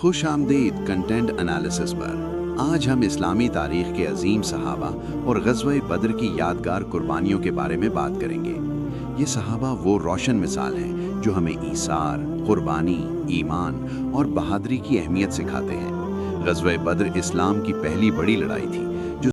خوش آمدید content analysis پر۔ آج ہم اسلامی تاریخ کے عظیم صحابہ اور غزوہ بدر کی یادگار قربانیوں کے بارے میں بات کریں گے۔ یہ صحابہ وہ روشن مثال ہیں جو ہمیں ایثار، قربانی، ایمان اور بہادری کی اہمیت سکھاتے ہیں۔ غزوہ بدر اسلام کی پہلی بڑی لڑائی تھی جو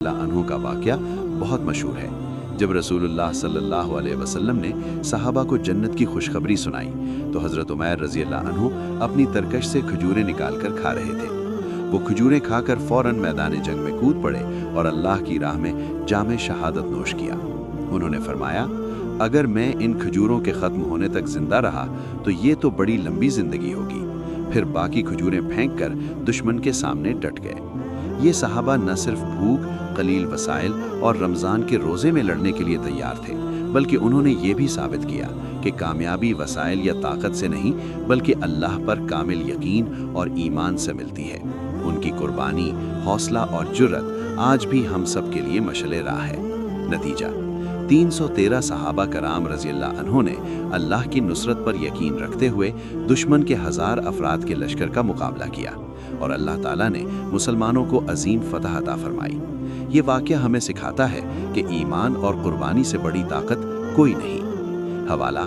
اللہ عنہ کا واقعہ بہت مشہور ہے۔ جب رسول اللہ صلی اللہ علیہ وسلم نے صحابہ کو جنت کی خوشخبری سنائی تو حضرت عمیر رضی اللہ عنہ اپنی ترکش سے کھجوریں نکال کر کھا رہے تھے۔ وہ کھجوریں کھا کر فوراً میدان جنگ میں کود پڑے اور اللہ کی راہ میں جام شہادت نوش کیا۔ انہوں نے فرمایا، اگر میں ان کھجوروں کے ختم ہونے تک زندہ رہا تو یہ تو بڑی لمبی زندگی ہوگی۔ پھر باقی کھجوریں پھینک کر دشمن کے سامنے ڈٹ گئے۔ یہ صحابہ نہ صرف بھوک، قلیل وسائل اور رمضان کے روزے میں لڑنے کے لیے تیار تھے، بلکہ انہوں نے یہ بھی ثابت کیا کہ کامیابی وسائل یا طاقت سے نہیں بلکہ اللہ پر کامل یقین اور ایمان سے ملتی ہے۔ ان کی قربانی، حوصلہ اور جرأت آج بھی ہم سب کے لیے مشعل راہ ہے۔ نتیجہ 313 صحابہ کرام رضی اللہ عنہ نے اللہ کی نصرت پر یقین رکھتے ہوئے دشمن کے 1000 افراد کے لشکر کا مقابلہ کیا اور اللہ تعالیٰ نے مسلمانوں کو عظیم فتح عطا فرمائی۔ یہ واقعہ ہمیں سکھاتا ہے کہ ایمان اور قربانی سے بڑی طاقت کوئی نہیں۔ حوالہ